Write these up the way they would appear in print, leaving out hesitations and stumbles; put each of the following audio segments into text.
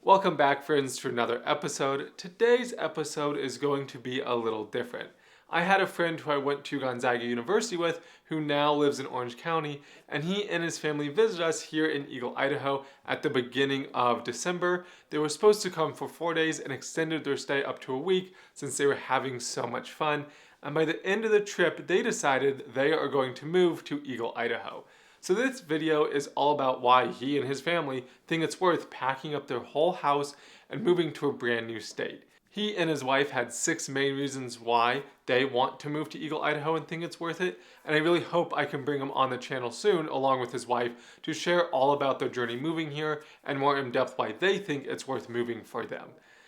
Welcome back, friends, to another episode. Today's episode is going to be a little different. I had a friend who I went to Gonzaga University with who now lives in Orange County, and he and his family visited us here in Eagle, Idaho at the beginning of December. They were supposed to come for 4 days and extended their stay up to a week since they were having so much fun. And by the end of the trip, they decided they are going to move to Eagle, Idaho. So this video is all about why he and his family think it's worth packing up their whole house and moving to a brand new state. He and his wife had 6 main reasons why they want to move to Eagle, Idaho and think it's worth it, and I really hope I can bring him on the channel soon along with his wife to share all about their journey moving here and more in depth why they think it's worth moving for them.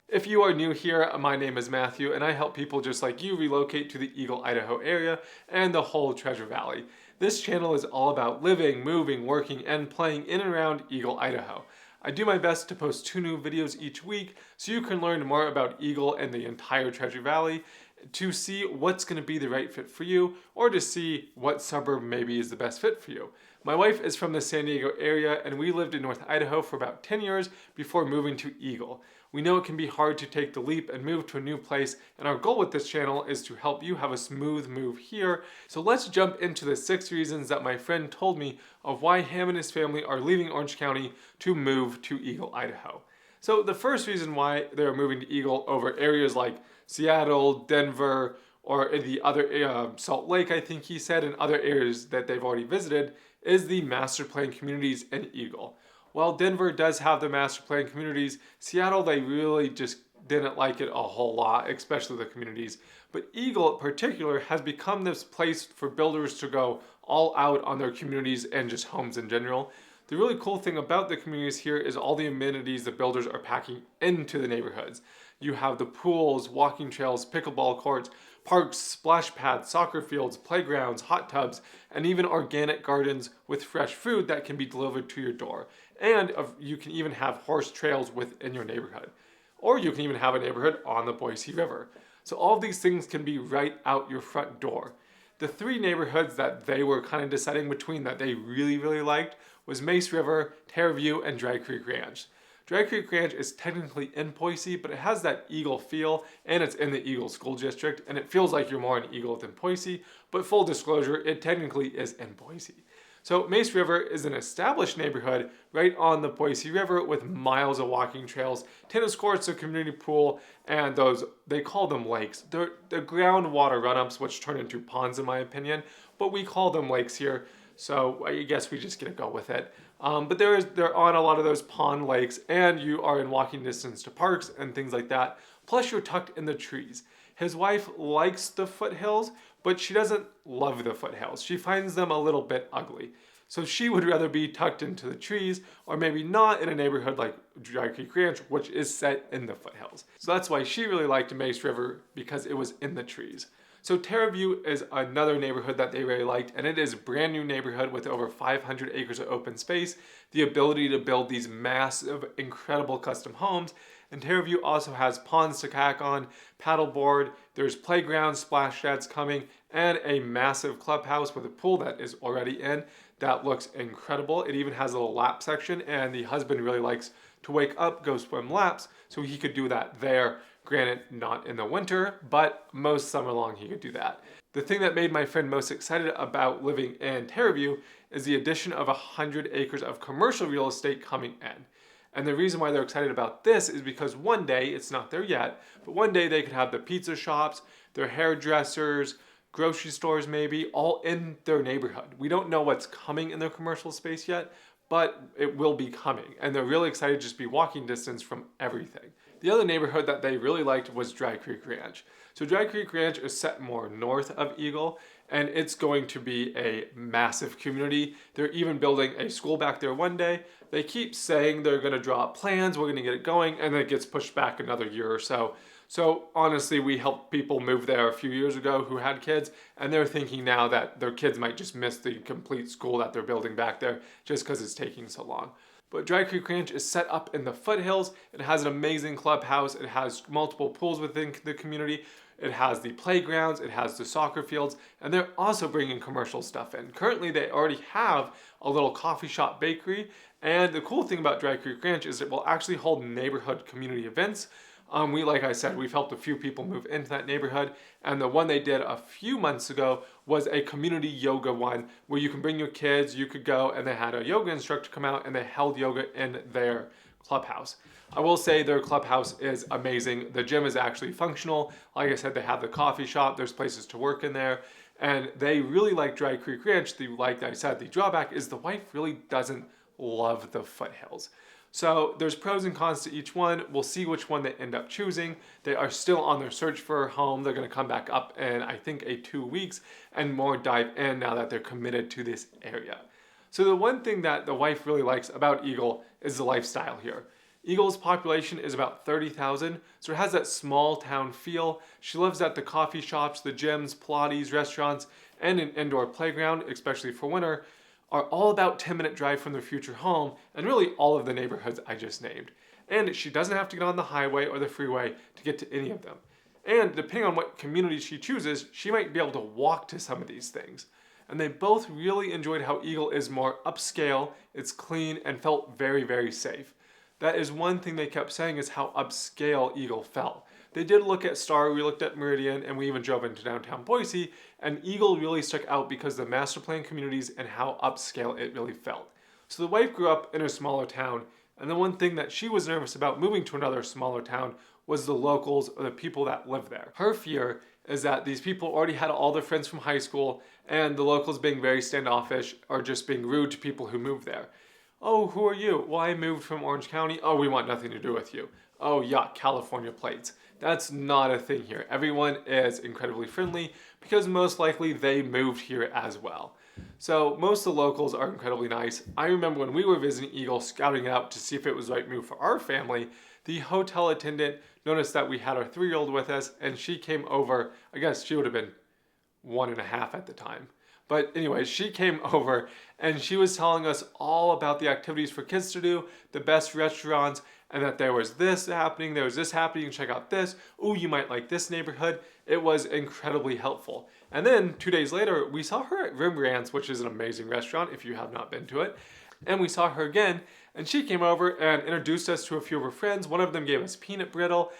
If you are new here, my name is Matthew and I help people just like you relocate to the Eagle, Idaho area and the whole Treasure Valley. This channel is all about living, moving, working, and playing in and around Eagle, Idaho. I do my best to post 2 new videos each week so you can learn more about Eagle and the entire Treasure Valley, to see what's going to be the right fit for you, or to see what suburb maybe is the best fit for you. My wife is from the San Diego area and we lived in North Idaho for about 10 years before moving to Eagle. We know it can be hard to take the leap and move to a new place, and our goal with this channel is to help you have a smooth move here. So let's jump into the 6 reasons that my friend told me of why him and his family are leaving Orange County to move to Eagle, Idaho. So the first reason why they're moving to Eagle over areas like Seattle, Denver, or the other Salt Lake, I think he said, and other areas that they've already visited, is the master plan communities in Eagle. While Denver does have the master plan communities, Seattle, they really just didn't like it a whole lot, especially the communities. But Eagle in particular has become this place for builders to go all out on their communities and just homes in general. The really cool thing about the communities here is all the amenities the builders are packing into the neighborhoods. You have the pools, walking trails, pickleball courts, parks, splash pads, soccer fields, playgrounds, hot tubs, and even organic gardens with fresh food that can be delivered to your door. And you can even have horse trails within your neighborhood. Or you can even have a neighborhood on the Boise River. So all of these things can be right out your front door. The 3 neighborhoods that they were kind of deciding between that they really liked was Mace River, Terraview, and Dry Creek Ranch. Dry Creek Ranch is technically in Boise, but it has that Eagle feel, and it's in the Eagle School District, and it feels like you're more in Eagle than Boise, but full disclosure, it technically is in Boise. So Mace River is an established neighborhood right on the Boise River with miles of walking trails, tennis courts, a community pool, and those, they call them lakes. They're the groundwater run-ups, which turn into ponds in my opinion, but we call them lakes here, so I guess we just gonna go with it. But they're on a lot of those pond lakes, and you are in walking distance to parks and things like that. Plus you're tucked in the trees. His wife likes the foothills, but she doesn't love the foothills. She finds them a little bit ugly. So she would rather be tucked into the trees, or maybe not in a neighborhood like Dry Creek Ranch, which is set in the foothills. So that's why she really liked Mace River, because it was in the trees. So Terraview is another neighborhood that they really liked, and it is a brand new neighborhood with over 500 acres of open space, the ability to build these massive, incredible custom homes. And Terraview also has ponds to kayak on, paddleboard, there's playgrounds, splash sheds coming, and a massive clubhouse with a pool that is already in that looks incredible. It even has a little lap section, and the husband really likes to wake up, go swim laps, so he could do that there. Granted, not in the winter, but most summer long he could do that. The thing that made my friend most excited about living in Terraview is the addition of 100 acres of commercial real estate coming in. And the reason why they're excited about this is because one day, it's not there yet, but one day they could have the pizza shops, their hairdressers, grocery stores maybe, all in their neighborhood. We don't know what's coming in their commercial space yet, but it will be coming. And they're really excited to just be walking distance from everything. The other neighborhood that they really liked was Dry Creek Ranch. So Dry Creek Ranch is set more north of Eagle, and it's going to be a massive community. They're even building a school back there one day. They keep saying they're gonna draw up plans, we're gonna get it going, and then it gets pushed back another year or so. So honestly, we helped people move there a few years ago who had kids, and they're thinking now that their kids might just miss the complete school that they're building back there just because it's taking so long. But Dry Creek Ranch is set up in the foothills. It has an amazing clubhouse. It has multiple pools within the community. It has the playgrounds, it has the soccer fields, and they're also bringing commercial stuff in. Currently, they already have a little coffee shop bakery, And the cool thing about Dry Creek Ranch is it will actually hold neighborhood community events. Like I said, we've helped a few people move into that neighborhood, and the one they did a few months ago was a community yoga one where you can bring your kids, you could go, and they had a yoga instructor come out and they held yoga in their clubhouse. I will say their clubhouse is amazing. The gym is actually functional. Like I said, they have the coffee shop, there's places to work in there, and they really like Dry Creek Ranch. Like I said, the drawback is the wife really doesn't love the foothills. So there's pros and cons to each one. We'll see which one they end up choosing. They are still on their search for a home. They're going to come back up in, I think, 2 weeks and more dive in now that they're committed to this area. So the one thing that the wife really likes about Eagle is the lifestyle here. Eagle's population is about 30,000, so it has that small town feel. She lives at the coffee shops, the gyms, Pilates, restaurants, and an indoor playground, especially for winter, are all about 10-minute drive from their future home, and really all of the neighborhoods I just named. And she doesn't have to get on the highway or the freeway to get to any of them. And depending on what community she chooses, she might be able to walk to some of these things. And they both really enjoyed how Eagle is more upscale, it's clean, and felt very, very safe. That is one thing they kept saying is how upscale Eagle felt. They did look at Star, we looked at Meridian, and we even drove into downtown Boise, and Eagle really stuck out because of the master plan communities and how upscale it really felt. So the wife grew up in a smaller town, and the one thing that she was nervous about moving to another smaller town was the locals or the people that live there. Her fear is that these people already had all their friends from high school, and the locals being very standoffish or just being rude to people who moved there. Oh, who are you? Well, I moved from Orange County. Oh, we want nothing to do with you. Oh, yuck, California plates. That's not a thing here. Everyone is incredibly friendly because most likely they moved here as well. So most of the locals are incredibly nice. I remember when we were visiting Eagle, scouting out to see if it was the right move for our family, the hotel attendant noticed that we had our 3-year-old with us, and she came over. I guess she would have been 1.5 at the time. But anyways, she came over and she was telling us all about the activities for kids to do, the best restaurants, and that there was this happening, check out this. Ooh, you might like this neighborhood. It was incredibly helpful. And then 2 days later, we saw her at Rembrandt's, which is an amazing restaurant if you have not been to it. And we saw her again, and she came over and introduced us to a few of her friends. One of them gave us peanut brittle.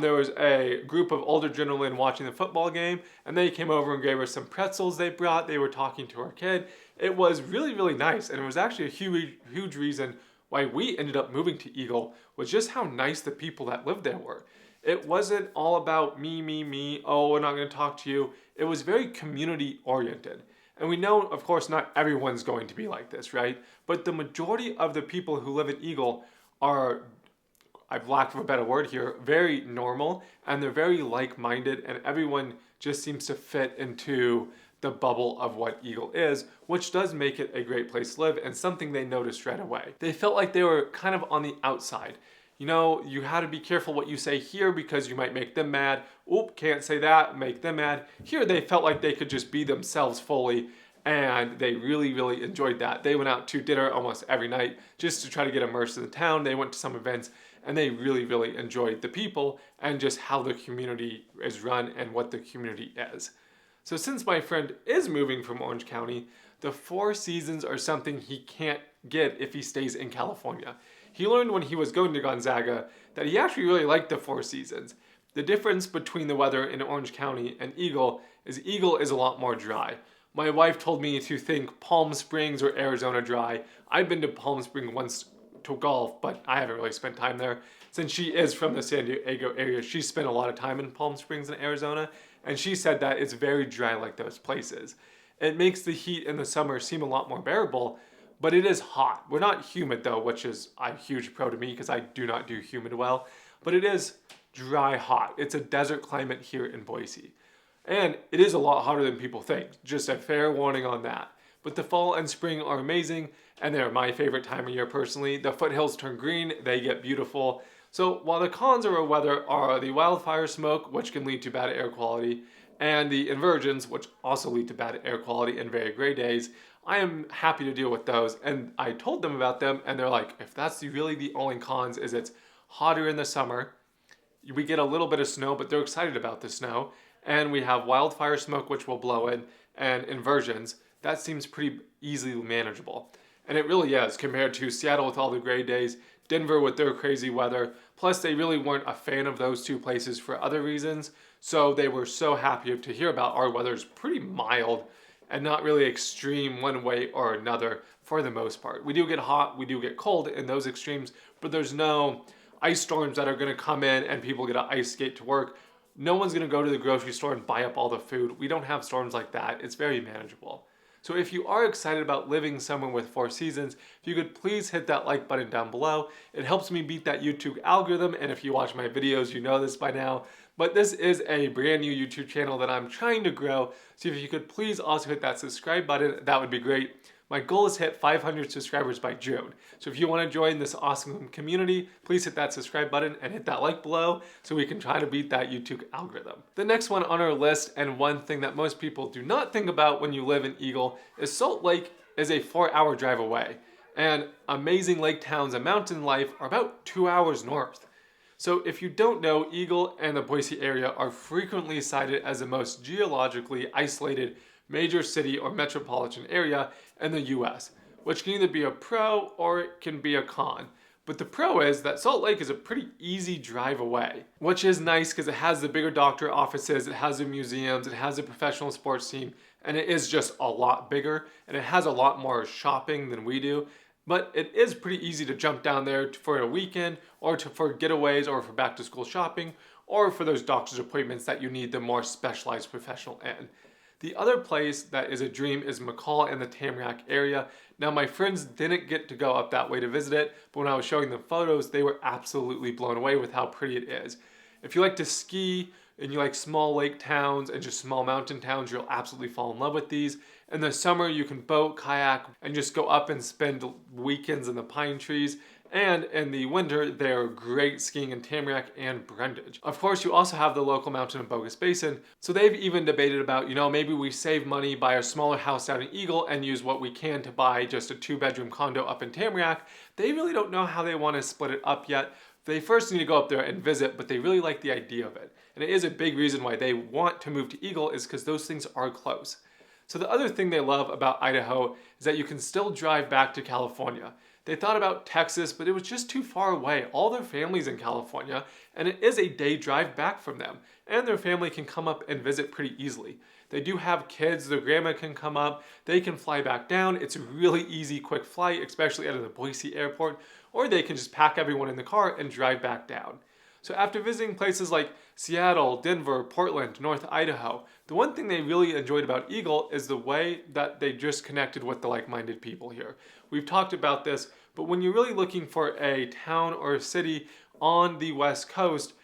There was a group of older gentlemen watching the football game, and they came over and gave us some pretzels they brought. They were talking to our kid. It was really, really nice, and it was actually a huge reason why we ended up moving to Eagle, was just how nice the people that lived there were. It wasn't all about me, oh, we're not going to talk to you. It was very community oriented. And we know, of course, not everyone's going to be like this, right? But the majority of the people who live in Eagle are, I've lack of a better word here, very normal, and they're very like-minded, and everyone just seems to fit into the bubble of what Eagle is, which does make it a great place to live and something they noticed right away. They felt like they were kind of on the outside. You know, you had to be careful what you say here because you might make them mad. Oop, can't say that, make them mad. Here they felt like they could just be themselves fully, and they really, really enjoyed that. They went out to dinner almost every night just to try to get immersed in the town. They went to some events, and they really, really enjoyed the people and just how the community is run and what the community is. So since my friend is moving from Orange County, the 4 seasons are something he can't get if he stays in California. He learned when he was going to Gonzaga that he actually really liked the 4 seasons. The difference between the weather in Orange County and Eagle is a lot more dry. My wife told me to think Palm Springs or Arizona dry. I've been to Palm Springs once to golf, but I haven't really spent time there. Since she is from the San Diego area, she spent a lot of time in Palm Springs and Arizona, and she said that it's very dry like those places. It makes the heat in the summer seem a lot more bearable, but it is hot. We're not humid though, which is a huge pro to me because I do not do humid well, but it is dry hot. It's a desert climate here in Boise. And it is a lot hotter than people think, just a fair warning on that. But the fall and spring are amazing, and they're my favorite time of year personally. The foothills turn green, they get beautiful. So while the cons of our weather are the wildfire smoke, which can lead to bad air quality, and the inversions, which also lead to bad air quality and very gray days, I am happy to deal with those. And I told them about them, and they're like, if that's really the only cons is it's hotter in the summer, we get a little bit of snow, but they're excited about the snow, and we have wildfire smoke, which will blow in, and inversions. That seems pretty easily manageable. And it really is, compared to Seattle with all the gray days, Denver with their crazy weather. Plus, they really weren't a fan of those two places for other reasons. So they were so happy to hear about our weather's pretty mild and not really extreme one way or another for the most part. We do get hot, we do get cold in those extremes, but there's no ice storms that are going to come in and people get to ice skate to work. No one's going to go to the grocery store and buy up all the food. We don't have storms like that. It's very manageable. So if you are excited about living somewhere with 4 seasons, if you could please hit that like button down below. It helps me beat that YouTube algorithm, and if you watch my videos, you know this by now. But this is a brand new YouTube channel that I'm trying to grow, so if you could please also hit that subscribe button, that would be great. My goal is to hit 500 subscribers by June. So if you want to join this awesome community, please hit that subscribe button and hit that like below so we can try to beat that YouTube algorithm. The next one on our list, and one thing that most people do not think about when you live in Eagle, is Salt Lake is a 4-hour drive away. And amazing lake towns and mountain life are about 2 hours north. So if you don't know, Eagle and the Boise area are frequently cited as the most geologically isolated major city or metropolitan area in the US, which can either be a pro or it can be a con. But the pro is that Salt Lake is a pretty easy drive away, which is nice because it has the bigger doctor offices, it has the museums, it has a professional sports team, and it is just a lot bigger, and it has a lot more shopping than we do. But it is pretty easy to jump down there for a weekend, or for getaways, or for back to school shopping, or for those doctor's appointments that you need the more specialized professional in. The other place that is a dream is McCall and the Tamarack area. Now my friends didn't get to go up that way to visit it, but when I was showing them photos, they were absolutely blown away with how pretty it is. If you like to ski and you like small lake towns and just small mountain towns, you'll absolutely fall in love with these. In the summer, you can boat, kayak, and just go up and spend weekends in the pine trees. And in the winter, they're great skiing in Tamarack and Brundage. Of course, you also have the local mountain and Bogus Basin. So they've even debated about, maybe we save money, buy a smaller house down in Eagle and use what we can to buy just a 2-bedroom condo up in Tamarack. They really don't know how they want to split it up yet. They first need to go up there and visit, but they really like the idea of it. And it is a big reason why they want to move to Eagle is because those things are close. So the other thing they love about Idaho is that you can still drive back to California. They thought about Texas, but it was just too far away. All their family's in California, and it is a day drive back from them. And their family can come up and visit pretty easily. They do have kids, their grandma can come up, they can fly back down. It's a really easy, quick flight, especially out of the Boise airport, or they can just pack everyone in the car and drive back down. So after visiting places like Seattle, Denver, Portland, North Idaho, the one thing they really enjoyed about Eagle is the way that they just connected with the like-minded people here. We've talked about this, but when you're really looking for a town or a city on the West Coast,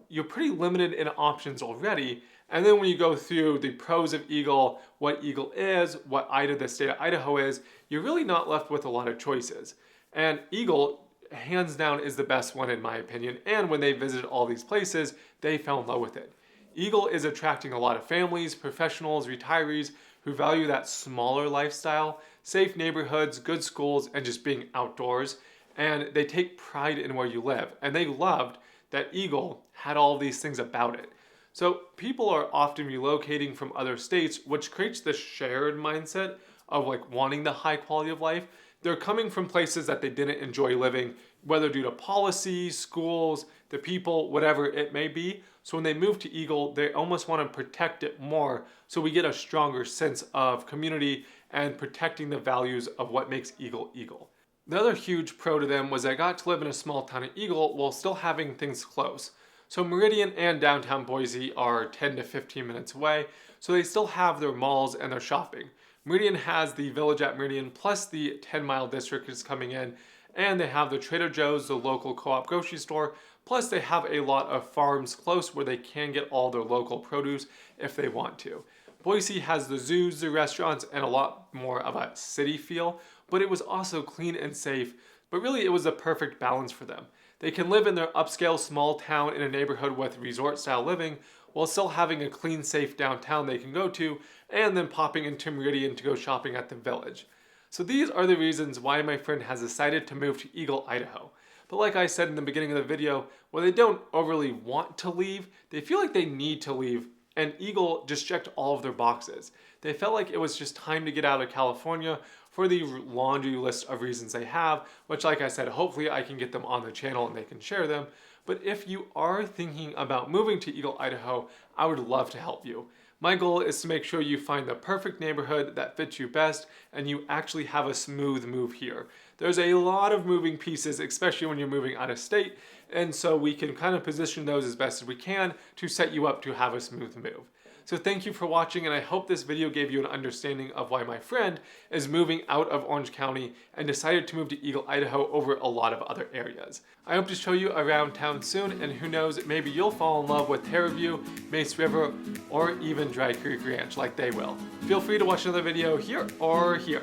you're pretty limited in options already. And then when you go through the pros of Eagle, what Eagle is, what the state of Idaho is, you're really not left with a lot of choices. And Eagle, hands down, is the best one in my opinion. And when they visited all these places, they fell in love with it. Eagle is attracting a lot of families, professionals, retirees who value that smaller lifestyle, safe neighborhoods, good schools, and just being outdoors. And they take pride in where you live. And they loved that Eagle had all these things about it. So people are often relocating from other states, which creates this shared mindset of like wanting the high quality of life. They're coming from places that they didn't enjoy living, whether due to policy, schools, the people, whatever it may be. So when they move to Eagle, they almost want to protect it more so we get a stronger sense of community and protecting the values of what makes Eagle Eagle. The other huge pro to them was I got to live in a small town in Eagle while still having things close. So Meridian and downtown Boise are 10 to 15 minutes away, so they still have their malls and their shopping. Meridian has the Village at Meridian plus the 10-mile district is coming in, and they have the Trader Joe's, the local co-op grocery store, plus they have a lot of farms close where they can get all their local produce if they want to. Boise has the zoos, the restaurants, and a lot more of a city feel, but it was also clean and safe, but really it was a perfect balance for them. They can live in their upscale small town in a neighborhood with resort-style living while still having a clean, safe downtown they can go to, and then popping into Meridian to go shopping at the Village. So these are the reasons why my friend has decided to move to Eagle, Idaho. But like I said in the beginning of the video, when they don't overly want to leave, they feel like they need to leave, and Eagle just checked all of their boxes. They felt like it was just time to get out of California for the laundry list of reasons they have, which like I said, hopefully I can get them on the channel and they can share them. But if you are thinking about moving to Eagle, Idaho, I would love to help you. My goal is to make sure you find the perfect neighborhood that fits you best and you actually have a smooth move here. There's a lot of moving pieces, especially when you're moving out of state, and so we can kind of position those as best as we can to set you up to have a smooth move. So thank you for watching, and I hope this video gave you an understanding of why my friend is moving out of Orange County and decided to move to Eagle, Idaho over a lot of other areas. I hope to show you around town soon, and who knows, maybe you'll fall in love with Terraview, Mace River, or even Dry Creek Ranch like they will. Feel free to watch another video here or here.